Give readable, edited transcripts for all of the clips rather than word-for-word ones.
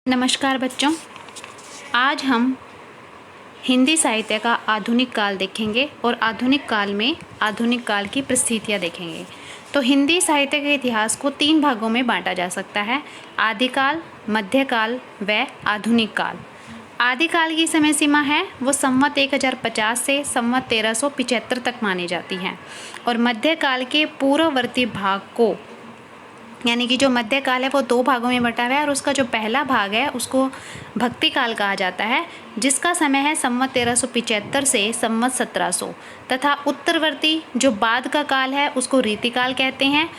नमस्कार बच्चों, आज हम हिंदी साहित्य का आधुनिक काल देखेंगे और आधुनिक काल में आधुनिक काल की परिस्थितियाँ देखेंगे। तो हिंदी साहित्य के इतिहास को 3 भागों में बांटा जा सकता है: आदिकाल, मध्यकाल व आधुनिक काल। आदिकाल की समय सीमा है वो संवत 1050 से संवत 1375 तक मानी जाती है और मध्यकाल के पूर्ववर्ती भाग को, यानी कि जो मध्यकाल है वो 2 भागों में बटा हुआ है और उसका जो पहला भाग है उसको भक्ति काल कहा जाता है, जिसका समय है संवत 1375 से संवत 1700, तथा उत्तरवर्ती जो बाद का काल है उसको रीतिकाल कहते हैं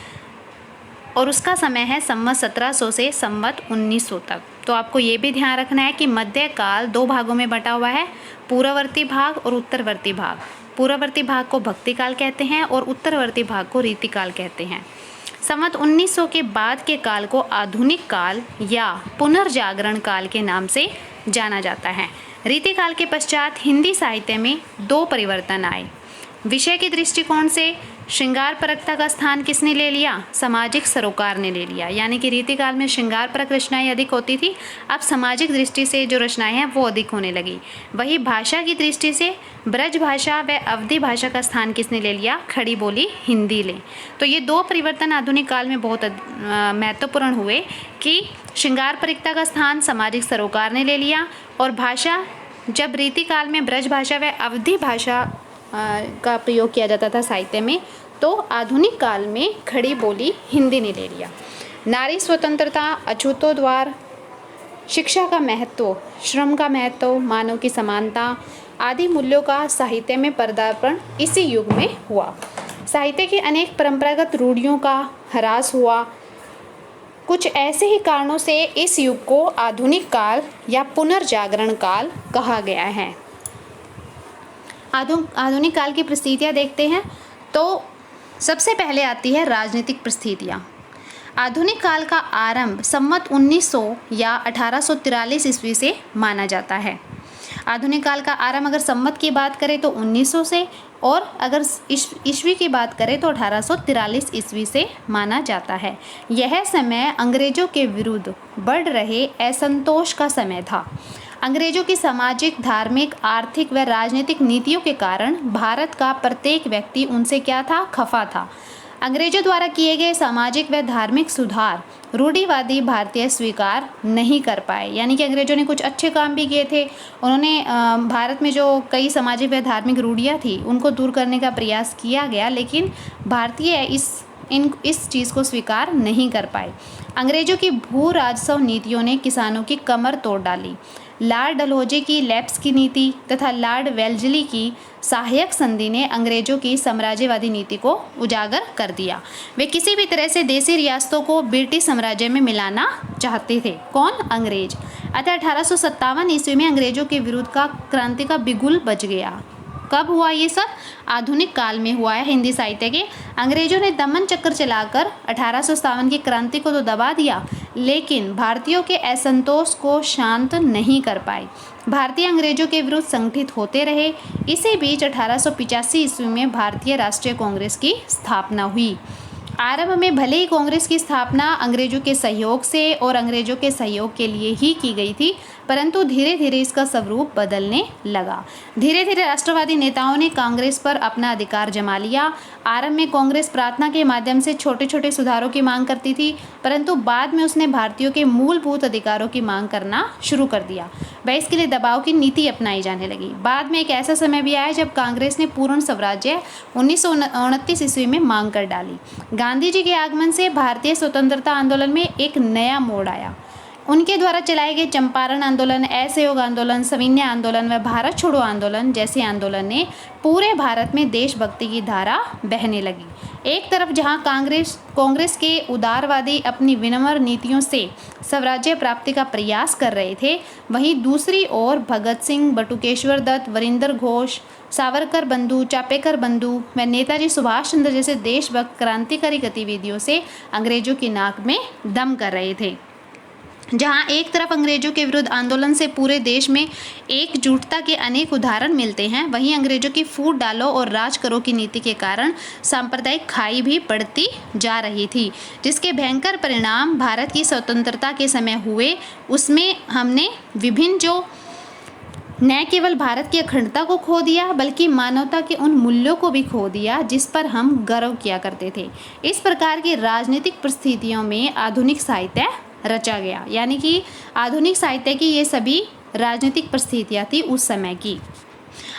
और उसका समय है संवत 1700 से संवत 1900 तक। तो आपको ये भी ध्यान रखना है कि मध्यकाल 2 भागों में बटा हुआ है, पूर्ववर्ती भाग और उत्तरवर्ती भाग। पूर्ववर्ती भाग को भक्ति काल कहते हैं और उत्तरवर्ती भाग को रीतिकाल कहते हैं। संवत 1900 के बाद के काल को आधुनिक काल या पुनर्जागरण काल के नाम से जाना जाता है। रीतिकाल के पश्चात हिंदी साहित्य में 2 परिवर्तन आए। विषय के दृष्टिकोण से श्रृंगार परकता का स्थान किसने ले लिया? सामाजिक सरोकार ने ले लिया। यानी कि रीतिकाल में श्रृंगार परक रचनाएं अधिक होती थी, अब सामाजिक दृष्टि से जो रचनाएं हैं वो अधिक होने लगी। वही भाषा की दृष्टि से ब्रज भाषा व अवधी भाषा का स्थान किसने ले लिया? खड़ी बोली हिंदी ले। तो ये 2 परिवर्तन आधुनिक काल में बहुत महत्वपूर्ण हुए कि श्रृंगार परकता का स्थान सामाजिक सरोकार ने ले लिया और भाषा, जब रीतिकाल में ब्रज भाषा व अवधी भाषा का प्रयोग किया जाता था साहित्य में, तो आधुनिक काल में खड़ी बोली हिंदी ने ले लिया। नारी स्वतंत्रता, अछूतोद्वार, शिक्षा का महत्व, श्रम का महत्व, मानव की समानता आदि मूल्यों का साहित्य में पदार्पण इसी युग में हुआ। साहित्य की अनेक परंपरागत रूढ़ियों का ह्रास हुआ। कुछ ऐसे ही कारणों से इस युग को आधुनिक काल या पुनर्जागरण काल कहा गया है। आधुनिक काल की परिस्थितियाँ देखते हैं तो सबसे पहले आती है राजनीतिक परिस्थितियाँ। आधुनिक काल का आरंभ संवत 1900 या 1843 ईस्वी से माना जाता है। आधुनिक काल का आरंभ अगर संवत की बात करें तो 1900 से, और अगर ईस्वी की बात करें तो 1843 ईस्वी से माना जाता है। यह समय अंग्रेजों के विरुद्ध बढ़ रहे असंतोष का समय था। अंग्रेजों की सामाजिक, धार्मिक, आर्थिक व राजनीतिक नीतियों के कारण भारत का प्रत्येक व्यक्ति उनसे क्या था? खफा था। अंग्रेजों द्वारा किए गए सामाजिक व धार्मिक सुधार रूढ़िवादी भारतीय स्वीकार नहीं कर पाए। यानी कि अंग्रेजों ने कुछ अच्छे काम भी किए थे, उन्होंने भारत में जो कई सामाजिक व धार्मिक रूढ़ियाँ थी उनको दूर करने का प्रयास किया गया, लेकिन भारतीय इस चीज़ को स्वीकार नहीं कर पाए। अंग्रेजों की भू राजस्व नीतियों ने किसानों की कमर तोड़ डाली। लॉर्ड डलहौजी की लैप्स की नीति तथा लॉर्ड वेल्लेस्ली की सहायक संधि ने अंग्रेजों की साम्राज्यवादी नीति को उजागर कर दिया। वे किसी भी तरह से देसी रियासतों को ब्रिटिश साम्राज्य में मिलाना चाहते थे। कौन? अंग्रेज। अतः 1857 ईस्वी में अंग्रेजों के विरुद्ध का क्रांति का बिगुल बज गया। कब हुआ ये सब? आधुनिक काल में हुआ है। हिंदी साहित्य के अंग्रेजों ने दमन चक्र चलाकर 1857 की क्रांति को तो दबा दिया, लेकिन भारतीयों के असंतोष को शांत नहीं कर पाए। भारतीय अंग्रेजों के विरुद्ध संगठित होते रहे। इसी बीच 1885 ईस्वी में भारतीय राष्ट्रीय कांग्रेस की स्थापना हुई। आरंभ में भले ही कांग्रेस की स्थापना अंग्रेजों के सहयोग से और अंग्रेजों के सहयोग के लिए ही की गई थी, परंतु धीरे धीरे इसका स्वरूप बदलने लगा। धीरे धीरे राष्ट्रवादी नेताओं ने कांग्रेस पर अपना अधिकार जमा लिया। आरंभ में कांग्रेस प्रार्थना के माध्यम से छोटे छोटे सुधारों की मांग करती थी, परंतु बाद में उसने भारतीयों के मूलभूत अधिकारों की मांग करना शुरू कर दिया। वह इसके लिए दबाव की नीति अपनाई जाने लगी। बाद में एक ऐसा समय भी आया जब कांग्रेस ने पूर्ण स्वराज्य 1929 ईस्वी में मांग कर डाली। गांधी जी के आगमन से भारतीय स्वतंत्रता आंदोलन में एक नया मोड़ आया। उनके द्वारा चलाए गए चंपारण आंदोलन, असहयोग आंदोलन, सविनय आंदोलन व भारत छोड़ो आंदोलन जैसे आंदोलन ने पूरे भारत में देशभक्ति की धारा बहने लगी। एक तरफ जहां कांग्रेस के उदारवादी अपनी विनम्र नीतियों से स्वराज्य प्राप्ति का प्रयास कर रहे थे, वहीं दूसरी ओर भगत सिंह, बटुकेश्वर दत्त, वरिंदर घोष, सावरकर बंधु, चापेकर बंधु व नेताजी सुभाष चंद्र जैसे देशभक्त क्रांतिकारी गतिविधियों से अंग्रेजों की नाक में दम कर रहे थे। जहां एक तरफ अंग्रेजों के विरुद्ध आंदोलन से पूरे देश में एकजुटता के अनेक उदाहरण मिलते हैं, वहीं अंग्रेजों की फूट डालो और राज करो की नीति के कारण सांप्रदायिक खाई भी बढ़ती जा रही थी, जिसके भयंकर परिणाम भारत की स्वतंत्रता के समय हुए। उसमें हमने विभिन्न जो न केवल भारत की अखंडता को खो दिया बल्कि मानवता के उन मूल्यों को भी खो दिया जिस पर हम गर्व किया करते थे। इस प्रकार की राजनीतिक परिस्थितियों में आधुनिक साहित्य रचा गया, यानी कि आधुनिक साहित्य की ये सभी राजनीतिक परिस्थितियाँ थी उस समय की।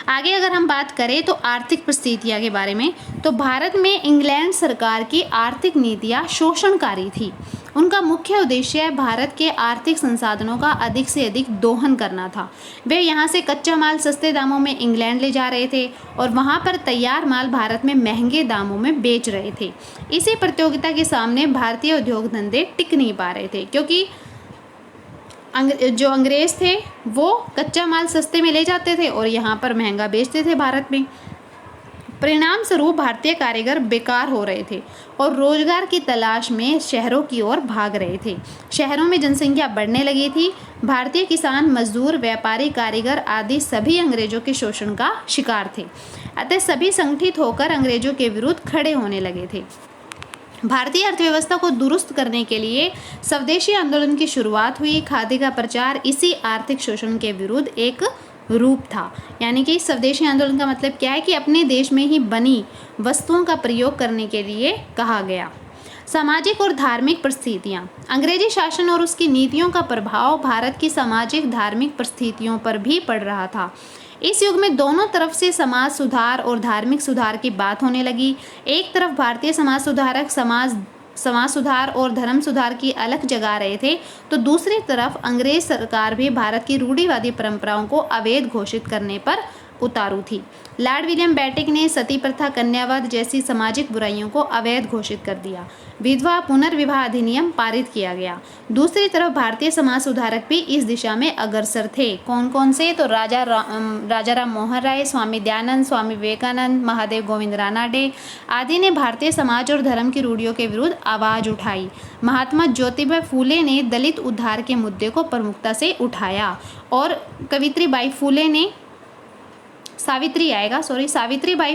आगे अगर हम बात करें तो आर्थिक परिस्थितियाँ के बारे में, तो भारत में इंग्लैंड सरकार की आर्थिक नीतियाँ शोषणकारी थी। उनका मुख्य उद्देश्य भारत के आर्थिक संसाधनों का अधिक से अधिक दोहन करना था। वे यहाँ से कच्चा माल सस्ते दामों में इंग्लैंड ले जा रहे थे और वहाँ पर तैयार माल भारत में महंगे दामों में बेच रहे थे। इसी प्रतियोगिता के सामने भारतीय उद्योग धंधे टिक नहीं पा रहे थे, क्योंकि जो अंग्रेज थे वो कच्चा माल सस्ते में ले जाते थे और यहाँ पर महंगा बेचते थे भारत में। परिणाम स्वरूप भारतीय कारीगर बेकार हो रहे थे और रोजगार की तलाश में शहरों की ओर भाग रहे थे। शहरों में जनसंख्या बढ़ने लगी थी। भारतीय किसान, मजदूर, व्यापारी, कारीगर आदि सभी अंग्रेजों के शोषण का शिकार थे। अतः सभी संगठित होकर अंग्रेजों के विरुद्ध खड़े होने लगे थे। भारतीय अर्थव्यवस्था को दुरुस्त करने के लिए स्वदेशी आंदोलन की शुरुआत हुई। खादी का प्रचार इसी आर्थिक शोषण के विरुद्ध एक रूप था। यानी कि स्वदेशी आंदोलन का मतलब क्या है कि अपने देश में ही बनी वस्तुओं का प्रयोग करने के लिए कहा गया। सामाजिक और धार्मिक परिस्थितियाँ, अंग्रेजी शासन और उसकी नीतियों का प्रभाव भारत की सामाजिक धार्मिक परिस्थितियों पर भी पड़ रहा था। इस युग में दोनों तरफ से समाज सुधार और धार्मिक सुधार की बात होने लगी। एक तरफ भारतीय समाज सुधारक समाज सुधार और धर्म सुधार की अलख जगा रहे थे, तो दूसरी तरफ अंग्रेज सरकार भी भारत की रूढ़िवादी परंपराओं को अवैध घोषित करने पर उतारू थी। लॉर्ड विलियम बेंटिक ने सती प्रथा, कन्यावाद जैसी सामाजिक बुराइयों को अवैध घोषित कर दिया। विधवा पुनर्विवाह अधिनियम पारित किया गया। दूसरी तरफ भारतीय समाज सुधारक भी इस दिशा में अग्रसर थे। कौन कौन से? तो राजा राम मोहन राय, स्वामी दयानंद, स्वामी विवेकानंद, महादेव गोविंद रानाडे आदि ने भारतीय समाज और धर्म की रूढ़ियों के विरुद्ध आवाज उठाई। महात्मा ज्योतिबा फूले ने दलित उद्धार के मुद्दे को प्रमुखता से उठाया और सावित्रीबाई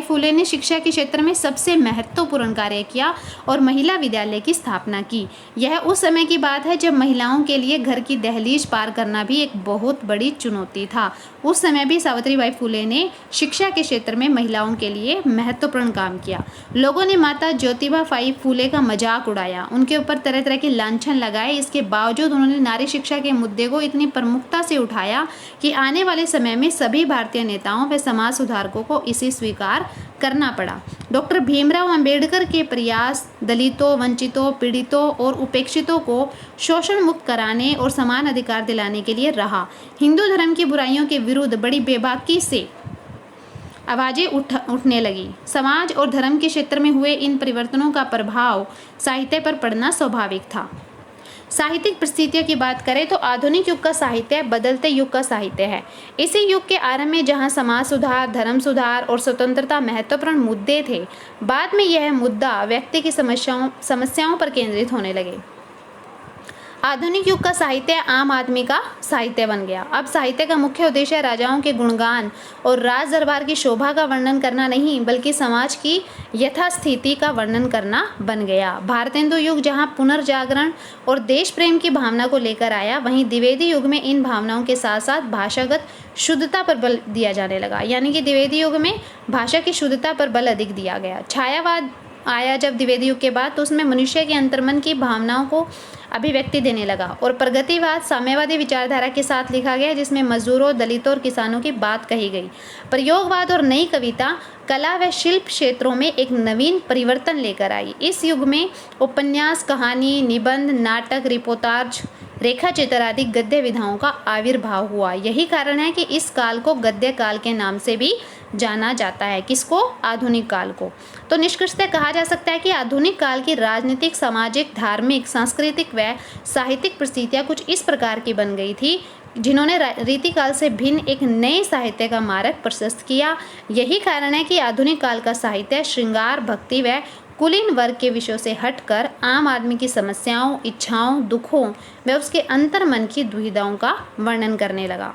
फूले ने शिक्षा के क्षेत्र में सबसे महत्वपूर्ण कार्य किया और महिला विद्यालय की स्थापना की। यह उस समय की बात है जब महिलाओं के लिए घर की दहलीज पार करना भी एक बहुत बड़ी चुनौती था। उस समय भी सावित्रीबाई फूले ने शिक्षा के क्षेत्र में महिलाओं के लिए महत्वपूर्ण काम किया। लोगों ने माता ज्योतिबा फूले का मजाक उड़ाया, उनके ऊपर तरह तरह के लांछन लगाए। इसके बावजूद उन्होंने नारी शिक्षा के मुद्दे को इतनी प्रमुखता से उठाया कि आने वाले समय में सभी भारतीय नेताओं व समाज सुधारकों को इसे स्वीकार करना पड़ा। डॉक्टर भीमराव अंबेडकर के प्रयास दलितों, वंचितों, पीड़ितों और उपेक्षितों को शोषण मुक्त कराने और समान अधिकार दिलाने के लिए रहा। हिंदू धर्म की बुराइयों के विरुद्ध बड़ी बेबाकी से आवाजें उठने लगी। समाज और धर्म के क्षेत्र में हुए इन परिवर्तनों का प्रभाव साहित्य पर पड़ना स्वाभाविक था। साहित्यिक परिस्थितियों की बात करें तो आधुनिक युग का साहित्य बदलते युग का साहित्य है। इसी युग के आरंभ में जहां समाज सुधार, धर्म सुधार और स्वतंत्रता महत्वपूर्ण मुद्दे थे, बाद में यह मुद्दा व्यक्ति की समस्याओं पर केंद्रित होने लगे। आधुनिक युग का साहित्य आम आदमी का साहित्य बन गया। अब साहित्य का मुख्य उद्देश्य राजाओं के गुणगान और राज दरबार की शोभा का वर्णन करना नहीं, बल्कि समाज की यथास्थिति का वर्णन करना बन गया। भारतेंदु युग जहां पुनर्जागरण और देश प्रेम की भावना को लेकर आया, वहीं द्विवेदी युग में इन भावनाओं के साथ साथ भाषागत शुद्धता पर बल दिया जाने लगा। यानी कि द्विवेदी युग में भाषा की शुद्धता पर बल अधिक दिया गया। छायावाद आया जब द्विवेदी युग के बाद, तो उसमें मनुष्य के अंतर्मन की भावनाओं को अभिव्यक्ति देने लगा और प्रगतिवाद साम्यवादी विचारधारा के साथ लिखा गया, जिसमें मजदूरों, दलितों और किसानों की बात कही गई। प्रयोगवाद और नई कविता, कला व शिल्प क्षेत्रों में एक नवीन परिवर्तन लेकर आई। इस युग में उपन्यास, कहानी, निबंध, नाटक, रिपोर्टाज, रेखा चित्र आदि गद्य विधाओं का आविर्भाव हुआ। यही कारण है कि इस काल को गद्य काल के नाम से भी जाना जाता है। किसको? आधुनिक काल को। तो निष्कर्षतः कहा जा सकता है कि आधुनिक काल की राजनीतिक, सामाजिक, धार्मिक, सांस्कृतिक व साहित्यिक परिस्थितियाँ कुछ इस प्रकार की बन गई थी, जिन्होंने रीतिकाल से भिन्न एक नए साहित्य का मार्ग प्रशस्त किया। यही कारण है कि आधुनिक काल का साहित्य श्रृंगार, भक्ति व कुलीन वर्ग के विषयों से हटकर आम आदमी की समस्याओं, इच्छाओं, दुखों व उसके अंतर्मन की दुविधाओं का वर्णन करने लगा।